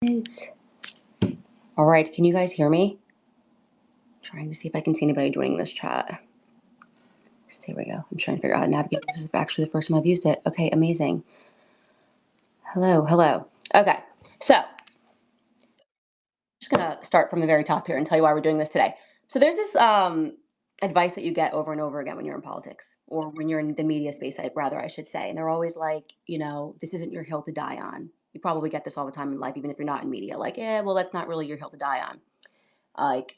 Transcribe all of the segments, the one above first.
Right. All right, can you guys hear me? Trying to see if I can see anybody joining this chat. Here we go. I'm trying to figure out how to navigate. This is actually the first time I've used it. Okay, amazing. Hello, hello. Okay, so I'm just gonna start from the very top here and tell you why we're doing this today. So there's this advice that you get over and over again when you're in politics or when you're in the media space, I should say, and they're always like, this isn't your hill to die on. You probably get this all the time in life, even if you're not in media. Like, well, that's not really your hill to die on. Like,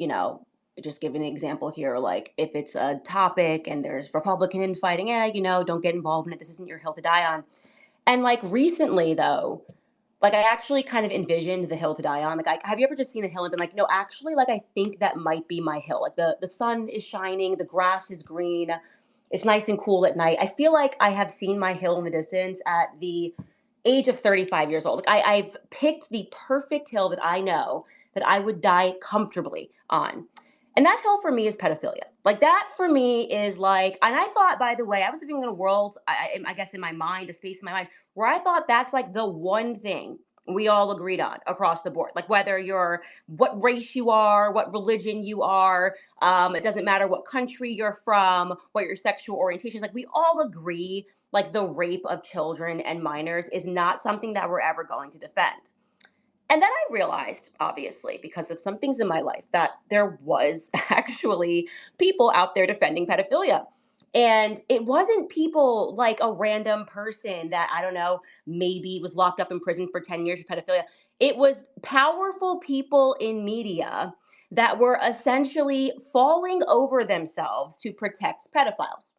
just give an example here, like if it's a topic and there's Republican infighting, don't get involved in it. This isn't your hill to die on. And like recently though, like I actually kind of envisioned the hill to die on. Like, have you ever just seen a hill and been like, no, actually, like I think that might be my hill. Like the sun is shining, the grass is green, it's nice and cool at night. I feel like I have seen my hill in the distance at the age of 35 years old. Like I've picked the perfect hill that I know that I would die comfortably on. And that hill for me is pedophilia. Like that for me is like, and I thought, by the way, I was living in a world, I guess in my mind, a space in my mind, where I thought that's like the one thing we all agreed on across the board. Like whether you're, what race you are, what religion you are, it doesn't matter what country you're from, what your sexual orientation is. Like we all agree, like the rape of children and minors is not something that we're ever going to defend. And then I realized, obviously, because of some things in my life, that there was actually people out there defending pedophilia. And it wasn't people like a random person that, I don't know, maybe was locked up in prison for 10 years for pedophilia. It was powerful people in media that were essentially falling over themselves to protect pedophiles.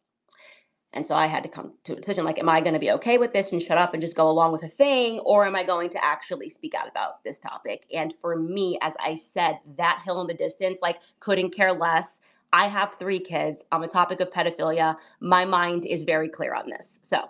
And so I had to come to a decision like, am I going to be okay with this and shut up and just go along with a thing? Or am I going to actually speak out about this topic? And for me, as I said, that hill in the distance, like couldn't care less. I have 3 kids on the topic of pedophilia. My mind is very clear on this. So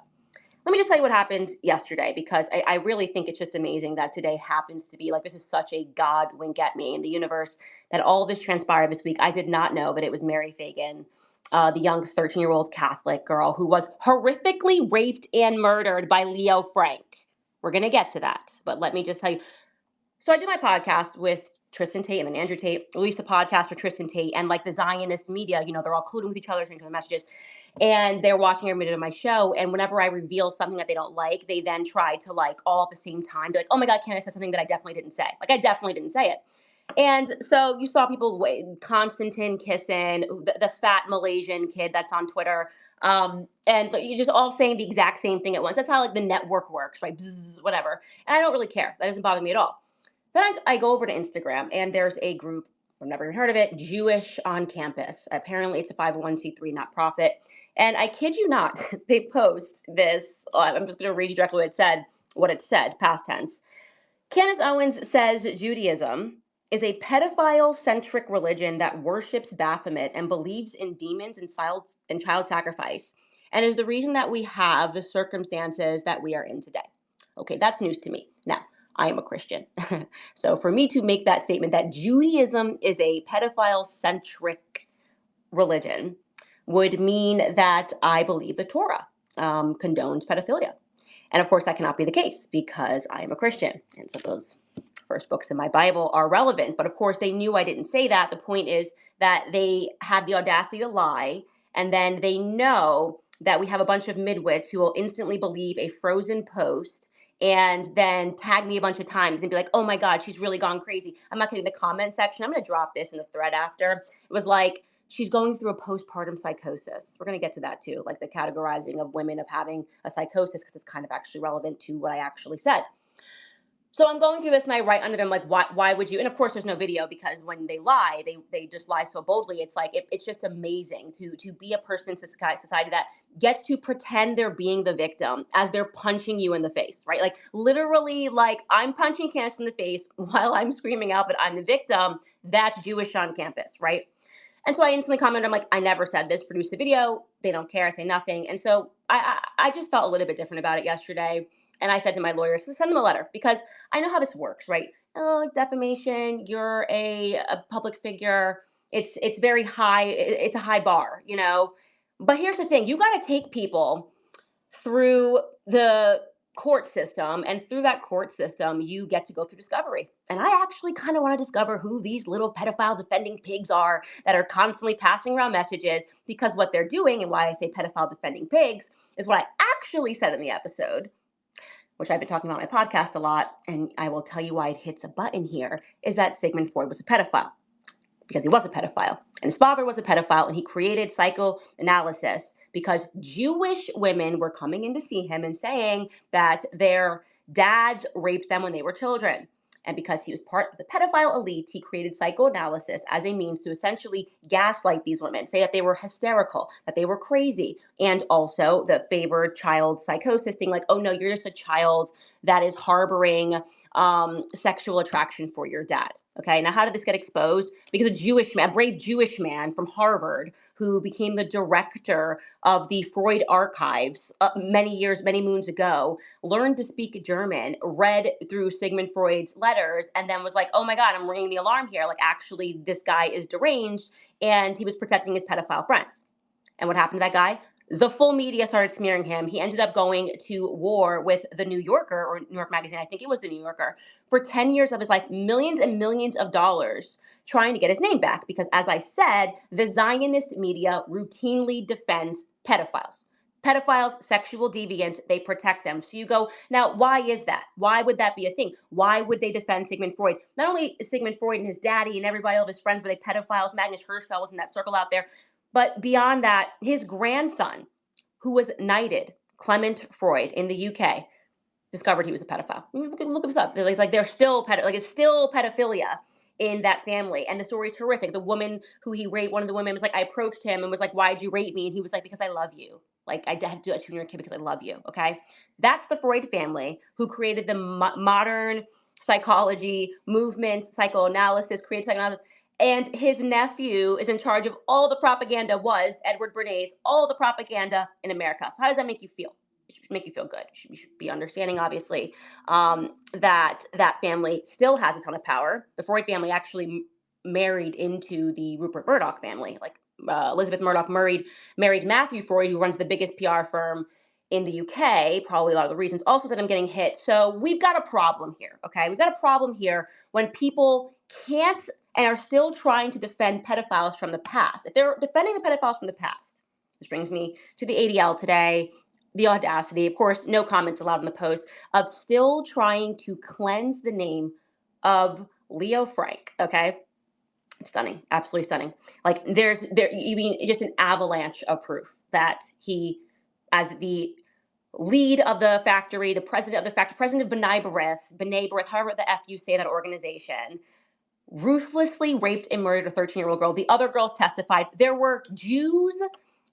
let me just tell you what happened yesterday, because I really think it's just amazing that today happens to be like, this is such a God wink at me in the universe that all of this transpired this week. I did not know, but it was Mary Fagan, the young 13-year-old Catholic girl who was horrifically raped and murdered by Leo Frank. We're going to get to that. But let me just tell you. So I do my podcast with Tristan Tate and then Andrew Tate, released a podcast for Tristan Tate, and like the Zionist media, they're all colluding with each other, sending each other messages, and they're watching every minute of my show. And whenever I reveal something that they don't like, they then try to like all at the same time be like, oh my God, Candace said something that I definitely didn't say. Like I definitely didn't say it. And so you saw people, Constantine kissing, the fat Malaysian kid that's on Twitter, and you just all saying the exact same thing at once. That's how like the network works, right? Bzzz, whatever. And I don't really care. That doesn't bother me at all. Then I go over to Instagram and there's a group, I've never even heard of it, Jewish on Campus. Apparently it's a 501c3 not profit. And I kid you not, they post this. I'm just going to read you directly what it said, past tense. Candace Owens says Judaism is a pedophile-centric religion that worships Baphomet and believes in demons and child sacrifice, and is the reason that we have the circumstances that we are in today. Okay, that's news to me. Now, I am a Christian. So for me to make that statement that Judaism is a pedophile-centric religion would mean that I believe the Torah condones pedophilia. And of course, that cannot be the case because I am a Christian. And so those first books in my Bible are relevant. But of course, they knew I didn't say that. The point is that they had the audacity to lie. And then they know that we have a bunch of midwits who will instantly believe a frozen post and then tag me a bunch of times and be like, oh my God, she's really gone crazy. I'm not going to the comment section. I'm going to drop this in the thread after. It was like, she's going through a postpartum psychosis. We're going to get to that too, like the categorizing of women of having a psychosis, because it's kind of actually relevant to what I actually said. So I'm going through this and I write under them like, why would you? And of course, there's no video because when they lie, they just lie so boldly. It's like, it's just amazing to be a person in society that gets to pretend they're being the victim as they're punching you in the face, right? Like literally, like I'm punching Candace in the face while I'm screaming out that I'm the victim. That's Jewish on campus, right? And so I instantly commented, I'm like, I never said this, produce the video. They don't care. I say nothing. And so I just felt a little bit different about it yesterday. And I said to my lawyers to send them a letter because I know how this works, right? Oh, defamation, you're a public figure. It's very high. It's a high bar. But here's the thing. You got to take people through the court system, and through that court system you get to go through discovery. And I actually kind of want to discover who these little pedophile defending pigs are that are constantly passing around messages, because what they're doing, and why I say pedophile defending pigs, is what I actually said in the episode, which I've been talking about on my podcast a lot, and I will tell you why it hits a button here, is that Sigmund Freud was a pedophile, because he was a pedophile. And his father was a pedophile, and he created psychoanalysis because Jewish women were coming in to see him and saying that their dads raped them when they were children. And because he was part of the pedophile elite, he created psychoanalysis as a means to essentially gaslight these women, say that they were hysterical, that they were crazy, and also the favored child psychosis thing, like, oh no, you're just a child that is harboring sexual attraction for your dad. Okay, now how did this get exposed? Because a Jewish man, a brave Jewish man from Harvard, who became the director of the Freud archives many moons ago, learned to speak German, read through Sigmund Freud's letters, and then was like, oh my God, I'm ringing the alarm here. Like, actually, this guy is deranged, and he was protecting his pedophile friends. And what happened to that guy? The full media started smearing him. He ended up going to war with the New Yorker, or New York Magazine, I think it was the New Yorker, for 10 years of his life, millions and millions of dollars, trying to get his name back. Because as I said, the Zionist media routinely defends pedophiles. Pedophiles, sexual deviants, they protect them. So you go, now, why is that? Why would that be a thing? Why would they defend Sigmund Freud? Not only Sigmund Freud and his daddy and everybody, all of his friends, were they pedophiles? Magnus Hirschfeld was in that circle out there. But beyond that, his grandson, who was knighted, Clement Freud, in the UK, discovered he was a pedophile. Look this up. Like they're still it's still pedophilia in that family, and the story is horrific. The woman who he raped, one of the women was like, I approached him and was like, why'd you rape me? And he was like, because I love you. Like, I had to do that to your kid because I love you. Okay, that's the Freud family who created the modern psychology movement, psychoanalysis, creative psychoanalysis. And his nephew is in charge of all the propaganda, was Edward Bernays, all the propaganda in America. So how does that make you feel? It should make you feel good. You should be understanding, obviously, that that family still has a ton of power. The Freud family actually married into the Rupert Murdoch family. Like, Elizabeth Murdoch married Matthew Freud, who runs the biggest PR firm in the UK. Probably a lot of the reasons also that I'm getting hit. So we've got a problem here, okay? We've got a problem here when people can't and are still trying to defend pedophiles from the past. If they're defending the pedophiles from the past, which brings me to the ADL today, the audacity, of course, no comments allowed in the post, of still trying to cleanse the name of Leo Frank, okay? It's stunning, absolutely stunning. Like, you mean just an avalanche of proof that he, as the lead of the factory, the president of the factory, president of B'nai B'rith, however the F you say that organization, ruthlessly raped and murdered a 13-year-old girl. The other girls testified. There were Jews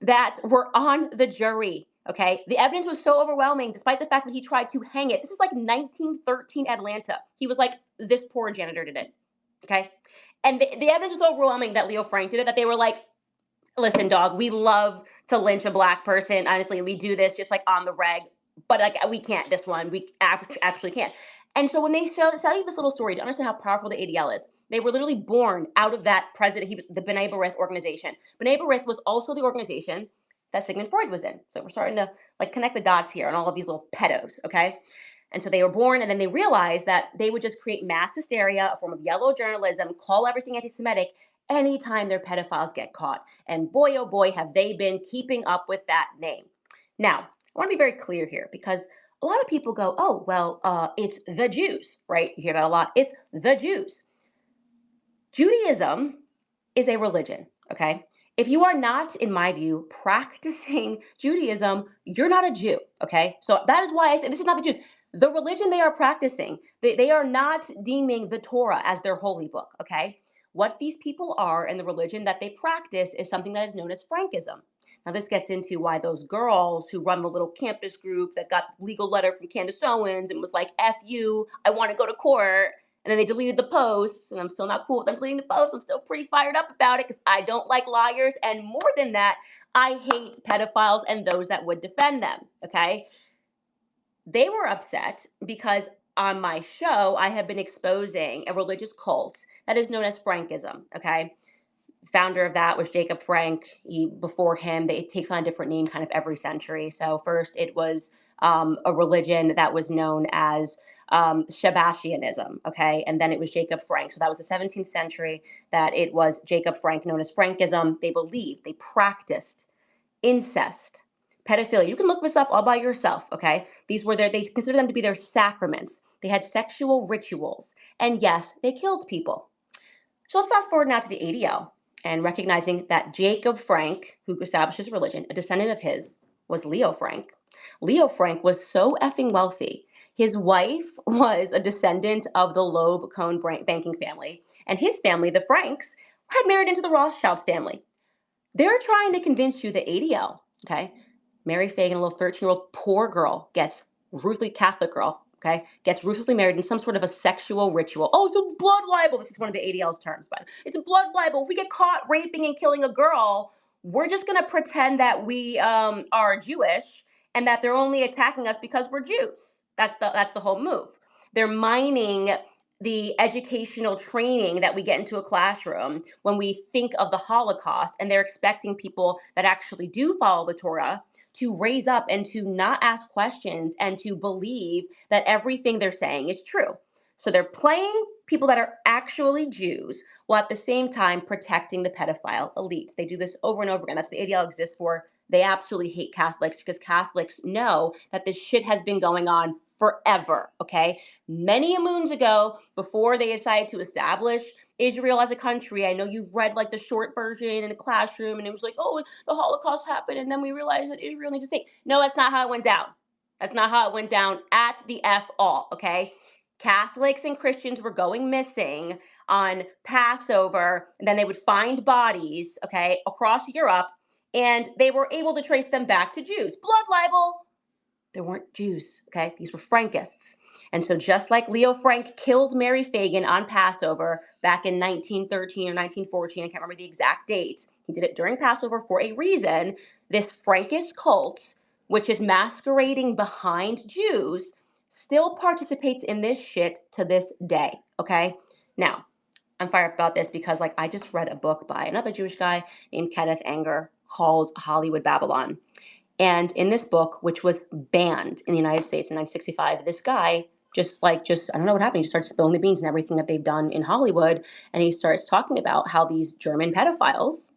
that were on the jury. Okay. The evidence was so overwhelming, despite the fact that he tried to hang it. This is like 1913 Atlanta. He was like, this poor janitor did it. Okay. And the evidence was so overwhelming that Leo Frank did it, that they were like, listen, dog, we love to lynch a black person. Honestly, we do this just like on the reg, but like we can't this one. We actually can't. And so when they tell you this little story to understand how powerful the ADL is, they were literally born out of that president. He was the B'nai B'rith organization. B'nai B'rith was also the organization that Sigmund Freud was in. So we're starting to like connect the dots here on all of these little pedos, okay? And so they were born, and then they realized that they would just create mass hysteria, a form of yellow journalism, call everything anti-Semitic anytime their pedophiles get caught. And boy, oh boy, have they been keeping up with that name. Now, I want to be very clear here, because a lot of people go, oh, well, it's the Jews, right? You hear that a lot. It's the Jews. Judaism is a religion, okay? If you are not, in my view, practicing Judaism, you're not a Jew, okay? So that is why I say this is not the Jews. The religion they are practicing, they are not deeming the Torah as their holy book, okay? What these people are and the religion that they practice is something that is known as Frankism. Now, this gets into why those girls who run the little campus group that got legal letter from Candace Owens and was like, F you, I want to go to court. And then they deleted the posts, and I'm still not cool with them deleting the posts. I'm still pretty fired up about it because I don't like liars. And more than that, I hate pedophiles and those that would defend them, okay? They were upset because on my show, I have been exposing a religious cult that is known as Frankism, okay? Founder of that was Jacob Frank. Before him, it takes on a different name kind of every century. So first it was a religion that was known as Shabashianism, okay? And then it was Jacob Frank. So that was the 17th century that it was Jacob Frank, known as Frankism. They practiced incest, pedophilia. You can look this up all by yourself, okay? They consider them to be their sacraments. They had sexual rituals. And yes, they killed people. So let's fast forward now to the ADL and recognizing that Jacob Frank, who established his religion, a descendant of his, was Leo Frank. Leo Frank was so effing wealthy. His wife was a descendant of the Loeb Cohn banking family, and his family, the Franks, had married into the Rothschild family. They're trying to convince you that ADL, okay, Mary Fagan, a little 13-year-old poor girl, ruthlessly Catholic girl, okay, gets ruthlessly married in some sort of a sexual ritual. Oh, so blood libel. This is one of the ADL's terms, but it's a blood libel. If we get caught raping and killing a girl, we're just going to pretend that we are Jewish and that they're only attacking us because we're Jews. That's the whole move. They're mining the educational training that we get into a classroom when we think of the Holocaust, and they're expecting people that actually do follow the Torah to raise up and to not ask questions and to believe that everything they're saying is true. So they're playing people that are actually Jews while at the same time protecting the pedophile elite. They do this over and over again. That's what the ADL exists for. They absolutely hate Catholics because Catholics know that this shit has been going on forever, okay? Many moons ago, before they decided to establish Israel as a country, I know you've read like the short version in the classroom, and it was like, oh, the Holocaust happened, and then we realized that Israel needs a state. No, that's not how it went down. That's not how it went down at the F all, okay? Catholics and Christians were going missing on Passover, and then they would find bodies, okay, across Europe, and they were able to trace them back to Jews. Blood libel. They weren't Jews, okay? These were Frankists. And so just like Leo Frank killed Mary Fagan on Passover back in 1913 or 1914, I can't remember the exact date, he did it during Passover for a reason, this Frankist cult, which is masquerading behind Jews, still participates in this shit to this day, okay? Now, I'm fired up about this because like I just read a book by another Jewish guy named Kenneth Anger called Hollywood Babylon. And in this book, which was banned in the United States in 1965, this guy I don't know what happened. He just starts spilling the beans and everything that they've done in Hollywood. And he starts talking about how these German pedophiles,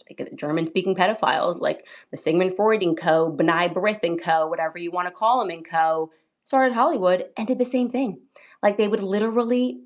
think of the German-speaking pedophiles, like the Sigmund Freud and co., B'nai B'rith and co., whatever you want to call them and co., started Hollywood and did the same thing. Like they would literally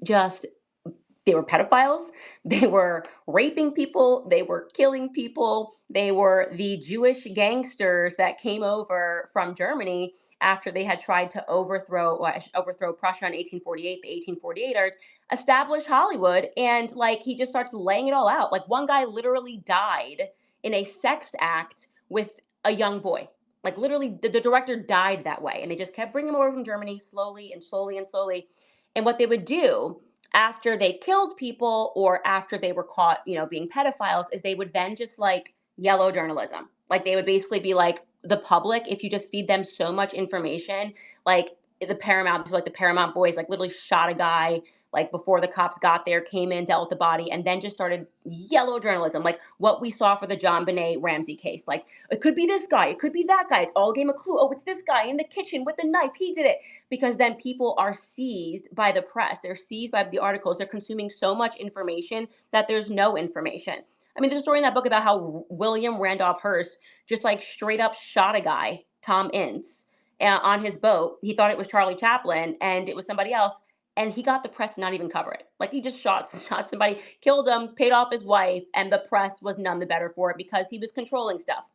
they were pedophiles, they were raping people, they were killing people, they were the Jewish gangsters that came over from Germany after they had tried to overthrow Prussia in 1848. The 1848ers established Hollywood, and like he just starts laying it all out. Like one guy literally died in a sex act with a young boy. Like literally, the director died that way, and they just kept bringing him over from Germany slowly and slowly and slowly. And what they would do after they killed people or after they were caught, being pedophiles, is they would then just like yellow journalism. Like they would basically be like the public, if you just feed them so much information, like the Paramount boys, like literally shot a guy like before the cops got there, came in, dealt with the body, and then just started yellow journalism, like what we saw for the John Benet Ramsey case. Like it could be this guy, it could be that guy. It's all a game of clue. Oh, it's this guy in the kitchen with the knife. He did it. Because then people are seized by the press. They're seized by the articles. They're consuming so much information that there's no information. I mean, there's a story in that book about how William Randolph Hearst just like straight up shot a guy, Tom Ince, on his boat. He thought it was Charlie Chaplin and it was somebody else. And he got the press to not even cover it. Like he just shot somebody, killed him, paid off his wife, and the press was none the better for it because he was controlling stuff.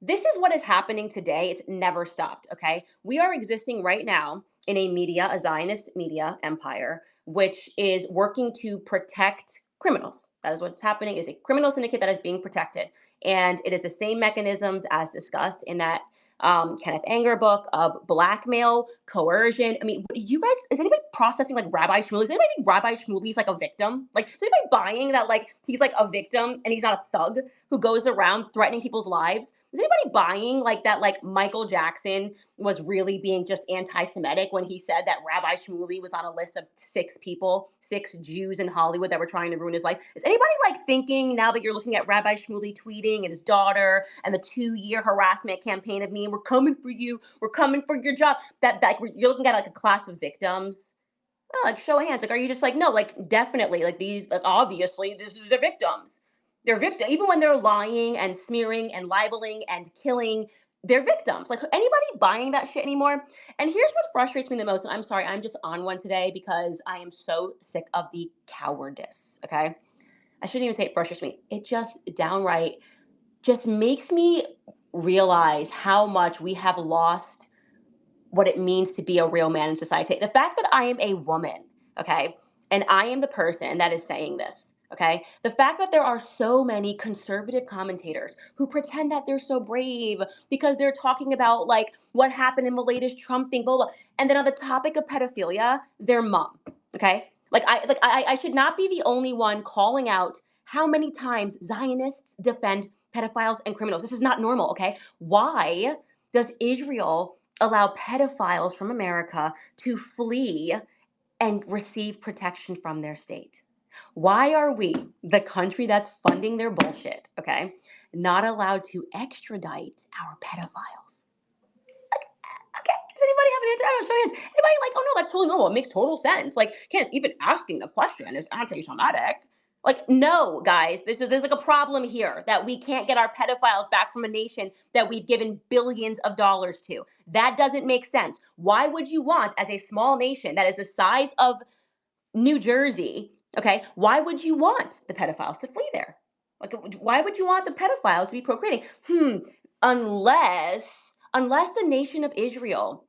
This is what is happening today. It's never stopped, okay? We are existing right now in a Zionist media empire, which is working to protect criminals. That is what's happening, is a criminal syndicate that is being protected. And it is the same mechanisms as discussed in that Kenneth Anger book of blackmail, coercion. I mean, you guys, is anybody processing like Rabbi Shmuley? Does anybody think Rabbi Shmuley's like a victim? Like, is anybody buying that like he's like a victim and he's not a thug? who goes around threatening people's lives? Is anybody buying like that? Like Michael Jackson was really being just anti-Semitic when he said that Rabbi Shmuley was on a list of 6 people, 6 Jews in Hollywood that were trying to ruin his life. Is anybody like thinking now that you're looking at Rabbi Shmuley tweeting and his daughter and the 2-year harassment campaign of me, we're coming for you, we're coming for your job, that you're looking at like a class of victims? Oh, like show of hands. Like, are you just like, no, like definitely, like these, like obviously, this is the victims. They're victims, even when they're lying and smearing and libeling and killing. They're victims. Like anybody buying that shit anymore? And here's what frustrates me the most. And I'm sorry, I'm just on one today because I am so sick of the cowardice. Okay, I shouldn't even say it frustrates me. It just downright just makes me realize how much we have lost what it means to be a real man in society. The fact that I am a woman, okay, and I am the person that is saying this, okay, the fact that there are so many conservative commentators who pretend that they're so brave because they're talking about like what happened in the latest Trump thing, blah, blah, and then on the topic of pedophilia, their mom, okay, I should not be the only one calling out how many times Zionists defend pedophiles and criminals. This is not normal, okay? Why does Israel allow pedophiles from America to flee and receive protection from their state? Why are we, the country that's funding their bullshit, okay, not allowed to extradite our pedophiles? Okay, does anybody have an answer? I don't know, show your hands. Anybody like, oh no, that's totally normal. It makes total sense. Like, Candace, even asking the question is anti-Semitic. Like, no, guys, there's like a problem here that we can't get our pedophiles back from a nation that we've given billions of dollars to. That doesn't make sense. Why would you want, as a small nation that is the size of New Jersey, okay, why would you want the pedophiles to flee there? Like, why would you want the pedophiles to be procreating? Unless the nation of Israel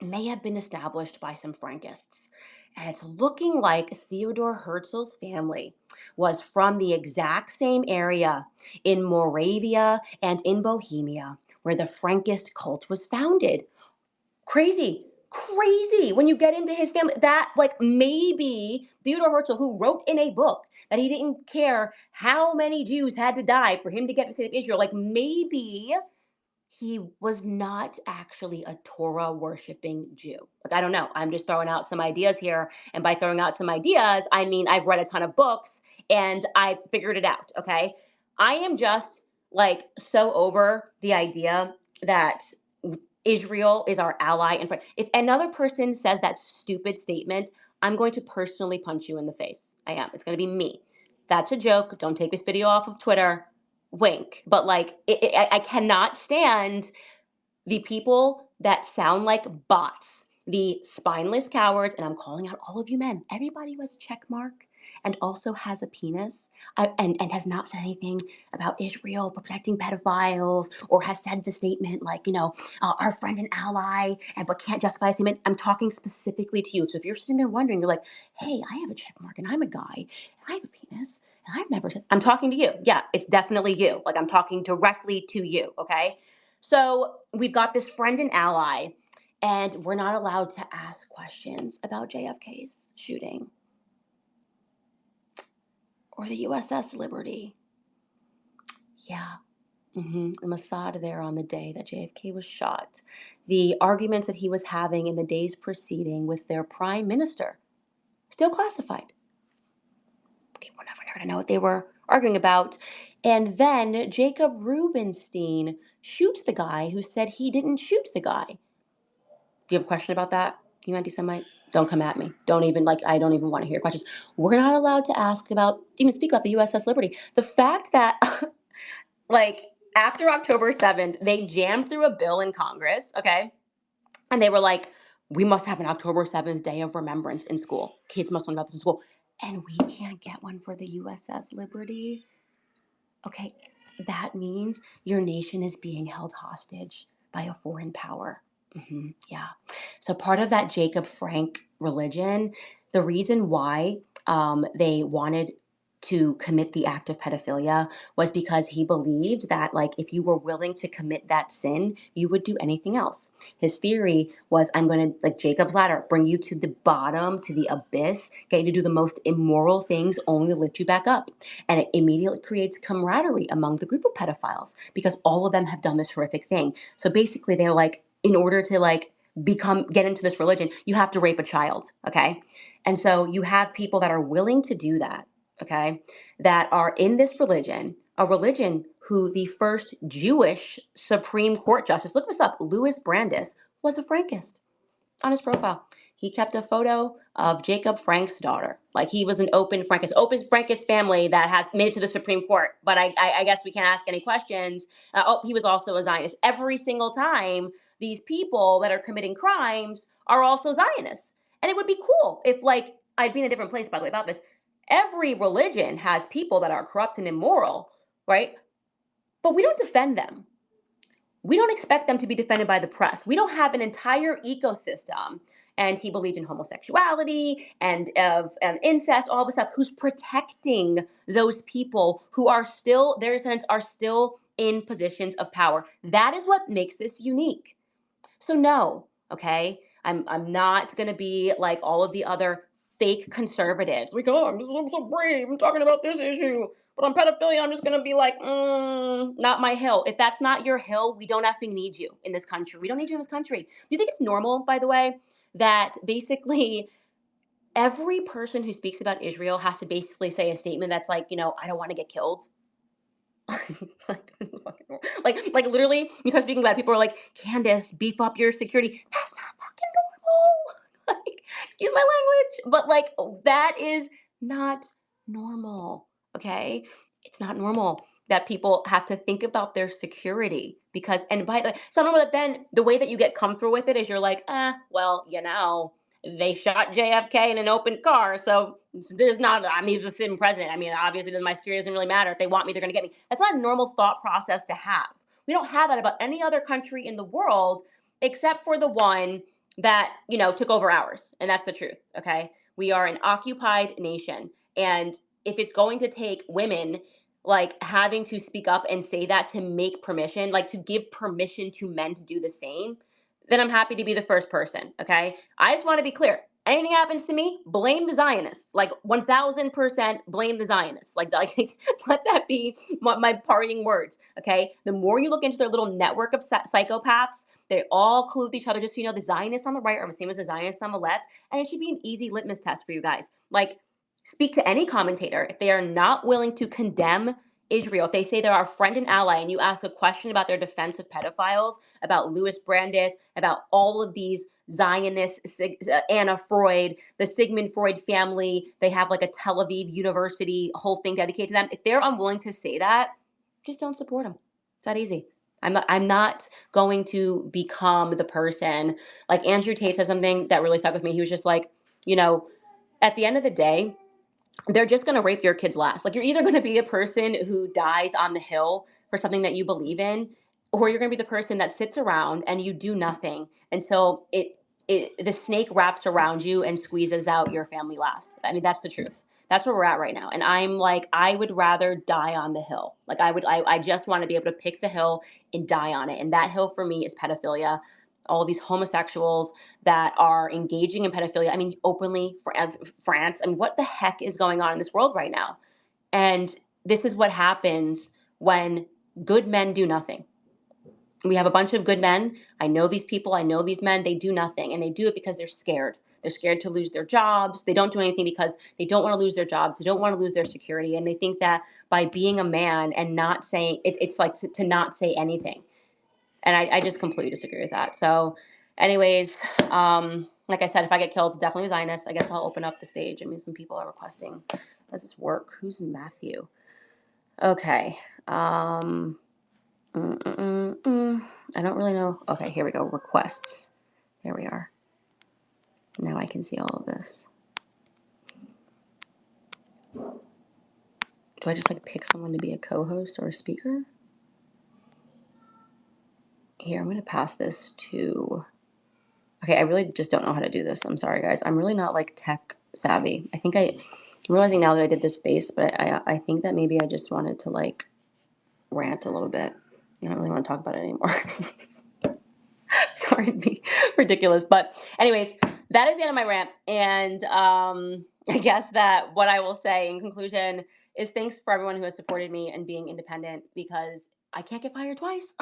may have been established by some Frankists. And it's looking like Theodore Herzl's family was from the exact same area in Moravia and in Bohemia where the Frankist cult was founded. Crazy. Crazy when you get into his family. That, like, maybe Theodore Herzl, who wrote in a book that he didn't care how many Jews had to die for him to get the state of Israel, like, maybe he was not actually a Torah worshiping Jew. Like, I don't know. I'm just throwing out some ideas here. And by throwing out some ideas, I mean, I've read a ton of books and I've figured it out. Okay. I am just like so over the idea that Israel is our ally and friend. If another person says that stupid statement, I'm going to personally punch you in the face. I am. It's going to be me. That's a joke. Don't take this video off of Twitter. Wink. But like, I cannot stand the people that sound like bots, the spineless cowards, and I'm calling out all of you men, everybody who has a check mark and also has a penis and has not said anything about Israel protecting pedophiles or has said the statement like, our friend and ally, and but can't justify a statement. I'm talking specifically to you. So if you're sitting there wondering, you're like, hey, I have a check mark and I'm a guy and I have a penis and I've never said, I'm talking to you. Yeah, it's definitely you. Like I'm talking directly to you, okay? So we've got this friend and ally, and we're not allowed to ask questions about JFK's shooting or the USS Liberty. Yeah. The Mossad there on the day that JFK was shot. The arguments that he was having in the days preceding with their prime minister, still classified. Okay, we're never going to know what they were arguing about. And then Jacob Rubenstein shoots the guy who said he didn't shoot the guy. Do you have a question about that? You anti-Semite? Don't come at me. Don't even, I don't even want to hear your questions. We're not allowed to even speak about the USS Liberty. The fact that, after October 7th, they jammed through a bill in Congress, okay? And they were like, we must have an October 7th day of remembrance in school. Kids must learn about this in school. And we can't get one for the USS Liberty. Okay, that means your nation is being held hostage by a foreign power. Yeah. So part of that Jacob Frank religion, the reason why they wanted to commit the act of pedophilia was because he believed that, like, if you were willing to commit that sin, you would do anything else. His theory was, I'm going to, like Jacob's ladder, bring you to the bottom, to the abyss, get you to do the most immoral things only to lift you back up. And it immediately creates camaraderie among the group of pedophiles because all of them have done this horrific thing. So basically they're like, in order to like get into this religion, you have to rape a child. Okay. And so you have people that are willing to do that, okay, that are in this religion, a religion who the first Jewish Supreme Court justice, look this up, Louis Brandeis, was a Frankist on his profile. He kept a photo of Jacob Frank's daughter. Like he was an open Frankist family that has made it to the Supreme Court. But I guess we can't ask any questions. He was also a Zionist. Every single time, these people that are committing crimes are also Zionists. And it would be cool if, like, I'd be in a different place, by the way, about this. Every religion has people that are corrupt and immoral, right? But we don't defend them. We don't expect them to be defended by the press. We don't have an entire ecosystem. And he believed in homosexuality and of incest, all this stuff, who's protecting those people who are still, their descendants are still in positions of power. That is what makes this unique. So no, okay, I'm not gonna be like all of the other fake conservatives. Like, oh, I'm so brave. I'm talking about this issue, but on pedophilia, I'm just gonna be like, not my hill. If that's not your hill, we don't effing need you in this country. We don't need you in this country. Do you think it's normal, by the way, that basically every person who speaks about Israel has to basically say a statement that's like, I don't want to get killed? Like, this is fucking like literally, you start speaking about it, people are like, Candace, beef up your security. That's not fucking normal. Like, excuse my language, but like that is not normal. Okay, it's not normal that people have to think about their security because, and by the way, it's not normal that then the way that you get comfortable with it is you're like, well, they shot JFK in an open car, so there's not, I mean, he's a sitting president. I mean, obviously, my security doesn't really matter. If they want me, they're going to get me. That's not a normal thought process to have. We don't have that about any other country in the world except for the one that, took over ours. And that's the truth, okay? We are an occupied nation. And if it's going to take women like having to speak up and say that to make permission, like to give permission to men to do the same, then I'm happy to be the first person, okay? I just want to be clear. Anything happens to me, blame the Zionists. Like 1000% blame the Zionists. Like let that be my parting words, okay? The more you look into their little network of psychopaths, they all collude with each other. Just so you know, the Zionists on the right are the same as the Zionists on the left. And it should be an easy litmus test for you guys. Like, speak to any commentator. If they are not willing to condemn Israel, if they say they're our friend and ally, and you ask a question about their defense of pedophiles, about Louis Brandeis, about all of these Zionists, Anna Freud, the Sigmund Freud family, they have like a Tel Aviv University whole thing dedicated to them. If they're unwilling to say that, just don't support them. It's that easy. I'm not going to become the person. Like Andrew Tate said something that really stuck with me. He was just like, at the end of the day, they're just going to rape your kids last. Like, you're either going to be a person who dies on the hill for something that you believe in, or you're going to be the person that sits around and you do nothing until the snake wraps around you and squeezes out your family last. I mean, that's the truth. That's where we're at right now. And I'm like, I would rather die on the hill. Like I just want to be able to pick the hill and die on it. And that hill for me is pedophilia. All of these homosexuals that are engaging in pedophilia. I mean, openly for France. I mean, what the heck is going on in this world right now? And this is what happens when good men do nothing. We have a bunch of good men. I know these people. I know these men. They do nothing. And they do it because they're scared. They're scared to lose their jobs. They don't do anything because they don't want to lose their jobs. They don't want to lose their security. And they think that by being a man and not saying, it's like to not say anything. And I just completely disagree with that. So anyways, like I said, if I get killed, it's definitely a Zionist. I guess I'll open up the stage. I mean, some people are requesting. Does this work? Who's Matthew? Okay. I don't really know. Okay, here we go. Requests. There we are. Now I can see all of this. Do I just like pick someone to be a co-host or a speaker? Here, I'm going to pass this to... Okay, I really just don't know how to do this. I'm sorry, guys. I'm really not like tech savvy. I think I'm realizing now that I did this space, but I think that maybe I just wanted to like rant a little bit. I don't really want to talk about it anymore. Sorry to be ridiculous. But anyways, that is the end of my rant. And I guess that what I will say in conclusion is thanks for everyone who has supported me and being independent, because I can't get fired twice.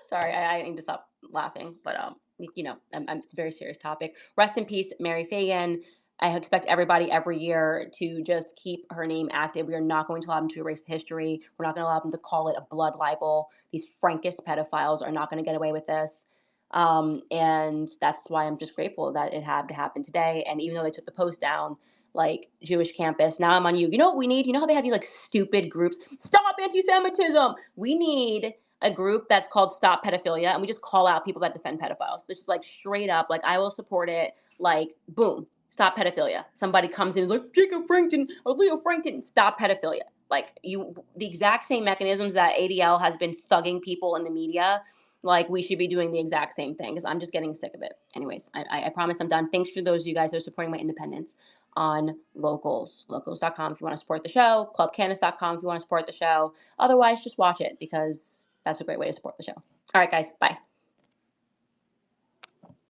Sorry, I need to stop laughing, but it's a very serious topic. Rest in peace, Mary Fagan. I expect everybody every year to just keep her name active. We are not going to allow them to erase the history. We're not going to allow them to call it a blood libel. These Frankist pedophiles are not going to get away with this. And that's why I'm just grateful that it had to happen today. And even though they took the post down, like Jewish campus, now I'm on you. You know what we need? You know how they have these like stupid groups? Stop anti-Semitism. We need a group that's called Stop Pedophilia, and we just call out people that defend pedophiles. So it's just like straight up, like I will support it. Like boom, stop pedophilia. Somebody comes in and is like Jacob Frankton or Leo Frankton, stop pedophilia. Like the exact same mechanisms that ADL has been thugging people in the media. Like we should be doing the exact same thing, because I'm just getting sick of it. Anyways, I promise I'm done. Thanks for those of you guys that are supporting my independence on Locals. Locals.com if you want to support the show. ClubCandace.com if you want to support the show. Otherwise, just watch it, because that's a great way to support the show. All right, guys. Bye.